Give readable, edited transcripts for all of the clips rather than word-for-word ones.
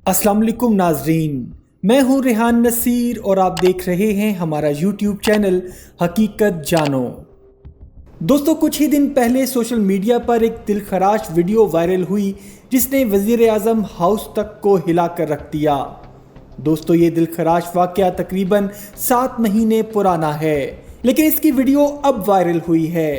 السلام علیکم ناظرین، میں ہوں ریحان نصیر اور آپ دیکھ رہے ہیں ہمارا یوٹیوب چینل حقیقت جانو۔ دوستو، کچھ ہی دن پہلے سوشل میڈیا پر ایک دلخراش ویڈیو وائرل ہوئی جس نے وزیر اعظم ہاؤس تک کو ہلا کر رکھ دیا۔ دوستو، یہ دلخراش واقعہ تقریباً 7 مہینے پرانا ہے، لیکن اس کی ویڈیو اب وائرل ہوئی ہے۔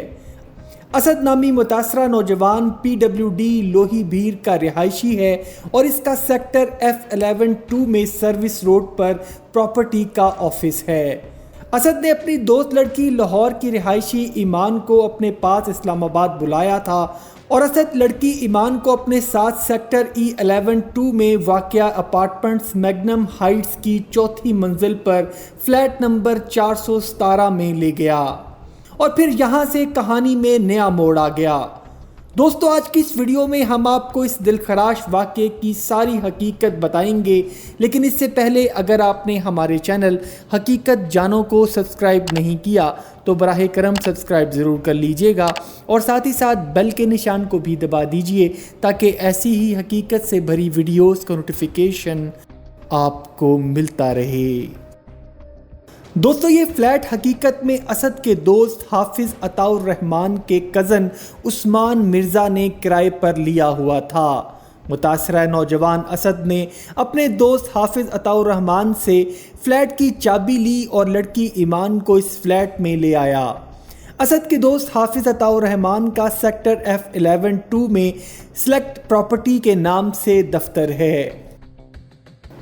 اسد نامی متاثرہ نوجوان PWD لوہی بھیر کا رہائشی ہے اور اس کا سیکٹر F11-2 میں سروس روڈ پر پراپرٹی کا آفس ہے۔ اسد نے اپنی دوست لڑکی لاہور کی رہائشی ایمان کو اپنے پاس اسلام آباد بلایا تھا اور اسد لڑکی ایمان کو اپنے ساتھ سیکٹر E11-2 میں واقع اپارٹمنٹس میگنم ہائٹس کی 4تھی منزل پر فلیٹ نمبر 417 میں لے گیا اور پھر یہاں سے کہانی میں نیا موڑ آ گیا۔ دوستو، آج کی اس ویڈیو میں ہم آپ کو اس دلخراش واقعے کی ساری حقیقت بتائیں گے، لیکن اس سے پہلے اگر آپ نے ہمارے چینل حقیقت جانو کو سبسکرائب نہیں کیا تو براہ کرم سبسکرائب ضرور کر لیجئے گا اور ساتھ ہی ساتھ بیل کے نشان کو بھی دبا دیجئے تاکہ ایسی ہی حقیقت سے بھری ویڈیوز کا نوٹیفیکیشن آپ کو ملتا رہے۔ دوستو، یہ فلیٹ حقیقت میں اسد کے دوست حافظ عطاء الرحمان کے کزن عثمان مرزا نے کرائے پر لیا ہوا تھا۔ متاثرہ نوجوان اسد نے اپنے دوست حافظ عطاء الرحمان سے فلیٹ کی چابی لی اور لڑکی ایمان کو اس فلیٹ میں لے آیا۔ اسد کے دوست حافظ عطاء الرحمان کا سیکٹر F11-2 میں سلیکٹ پراپرٹی کے نام سے دفتر ہے۔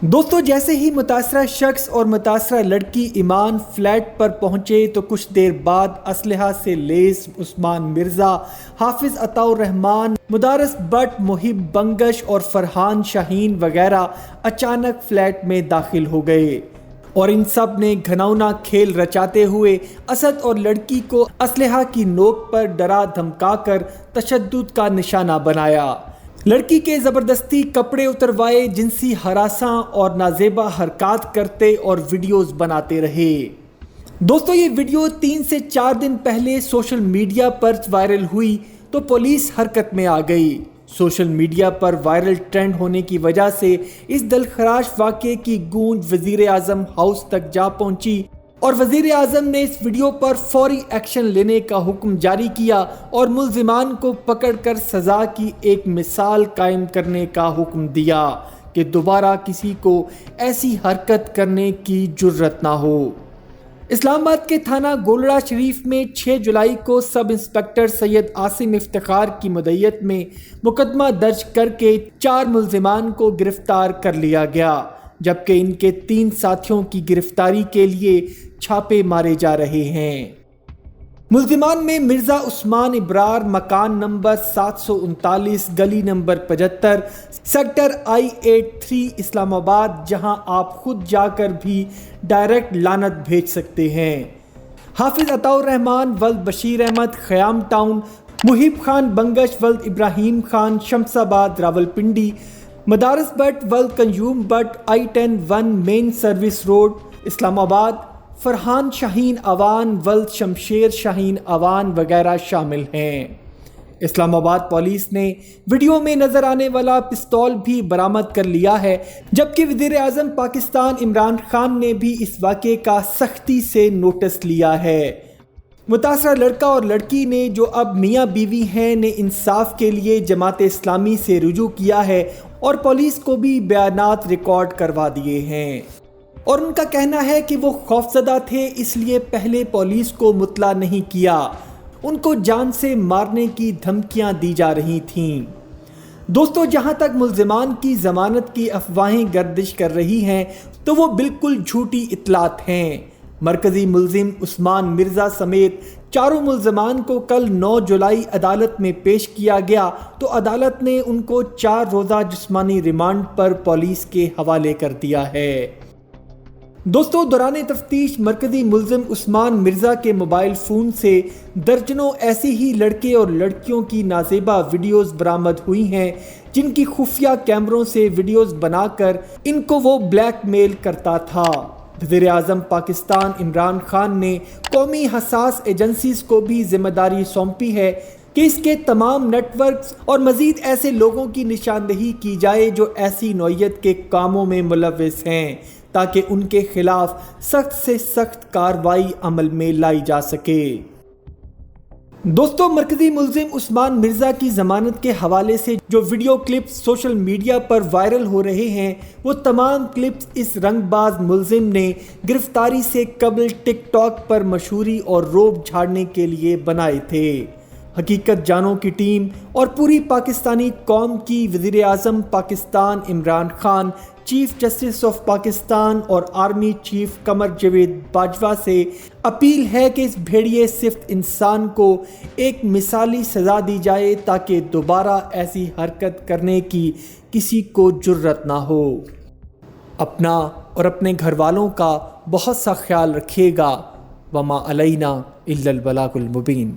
دوستو، جیسے ہی متاثرہ شخص اور متاثرہ لڑکی ایمان فلیٹ پر پہنچے تو کچھ دیر بعد اسلحہ سے لیس عثمان مرزا، حافظ عطاء الرحمان، مدارس بٹ، محب بنگش اور فرحان شاہین وغیرہ اچانک فلیٹ میں داخل ہو گئے اور ان سب نے گھناؤنا کھیل رچاتے ہوئے اسد اور لڑکی کو اسلحہ کی نوک پر ڈرا دھمکا کر تشدد کا نشانہ بنایا۔ لڑکی کے زبردستی کپڑے اتروائے، جنسی ہراساں اور نازیبا حرکات کرتے اور ویڈیوز بناتے رہے۔ دوستو، یہ ویڈیو 3 سے 4 دن پہلے سوشل میڈیا پر وائرل ہوئی تو پولیس حرکت میں آ گئی۔ سوشل میڈیا پر وائرل ٹرینڈ ہونے کی وجہ سے اس دلخراش واقعے کی گونج وزیر اعظم ہاؤس تک جا پہنچی اور وزیر اعظم نے اس ویڈیو پر فوری ایکشن لینے کا حکم جاری کیا اور ملزمان کو پکڑ کر سزا کی ایک مثال قائم کرنے کا حکم دیا کہ دوبارہ کسی کو ایسی حرکت کرنے کی جرت نہ ہو۔ اسلام آباد کے تھانہ گولڑا شریف میں 6 جولائی کو سب انسپکٹر سید عاصم افتخار کی مدعیت میں مقدمہ درج کر کے 4 ملزمان کو گرفتار کر لیا گیا، جبکہ ان کے 3 ساتھیوں کی گرفتاری کے لیے چھاپے مارے جا رہے ہیں۔ ملزمان میں مرزا عثمان ابرار، مکان نمبر 739، گلی نمبر 75، سیکٹر I-83 اسلام آباد، جہاں آپ خود جا کر بھی ڈائریکٹ لعنت بھیج سکتے ہیں۔ حافظ عطاء الرحمان ولد بشیر احمد، خیام ٹاؤن، محب خان بنگش ولد ابراہیم خان، شمس آباد، راولپنڈی، مدارس بٹ ولد Qayyum Butt, I-10-1 main service road, Islamabad, Farhan شاہین اوان ولد شمشیر شاہین اوان وغیرہ شامل ہیں۔ اسلام آباد پولیس نے ویڈیو میں نظر آنے والا پستول بھی برآمد کر لیا ہے، جبکہ وزیر اعظم پاکستان عمران خان نے بھی اس واقعے کا سختی سے نوٹس لیا ہے۔ متاثرہ لڑکا اور لڑکی نے، جو اب میاں بیوی ہیں، نے انصاف کے لیے جماعت اسلامی سے رجوع کیا ہے اور پولیس کو بھی بیانات ریکارڈ کروا دیے ہیں اور ان کا کہنا ہے کہ وہ خوفزدہ تھے، اس لیے پہلے پولیس کو مطلع نہیں کیا، ان کو جان سے مارنے کی دھمکیاں دی جا رہی تھیں۔ دوستو، جہاں تک ملزمان کی ضمانت کی افواہیں گردش کر رہی ہیں تو وہ بالکل جھوٹی اطلاعات ہیں۔ مرکزی ملزم عثمان مرزا سمیت 4 ملزمان کو کل 9 جولائی عدالت میں پیش کیا گیا تو عدالت نے ان کو 4 روزہ جسمانی ریمانڈ پر پولیس کے حوالے کر دیا ہے۔ دوستو، دوران تفتیش مرکزی ملزم عثمان مرزا کے موبائل فون سے درجنوں ایسی ہی لڑکے اور لڑکیوں کی نازیبا ویڈیوز برآمد ہوئی ہیں جن کی خفیہ کیمروں سے ویڈیوز بنا کر ان کو وہ بلیک میل کرتا تھا۔ وزیر اعظم پاکستان عمران خان نے قومی حساس ایجنسیز کو بھی ذمہ داری سونپی ہے کہ اس کے تمام نیٹ ورکس اور مزید ایسے لوگوں کی نشاندہی کی جائے جو ایسی نوعیت کے کاموں میں ملوث ہیں تاکہ ان کے خلاف سخت سے سخت کارروائی عمل میں لائی جا سکے۔ دوستو، مرکزی ملزم عثمان مرزا کی ضمانت کے حوالے سے جو ویڈیو کلپس سوشل میڈیا پر وائرل ہو رہے ہیں، وہ تمام کلپس اس رنگ باز ملزم نے گرفتاری سے قبل ٹک ٹاک پر مشہوری اور روب جھاڑنے کے لیے بنائے تھے۔ حقیقت جانوں کی ٹیم اور پوری پاکستانی قوم کی وزیر اعظم Pakistan Imran Khan, chief justice of Pakistan اور آرمی چیف قمر جاوید باجوہ سے اپیل ہے کہ اس بھیڑیے صفت انسان کو ایک مثالی سزا دی جائے تاکہ دوبارہ ایسی حرکت کرنے کی کسی کو جرأت نہ ہو۔ اپنا اور اپنے گھر والوں کا بہت سا خیال رکھیے گا۔ وما علینا الا البلاغ المبین۔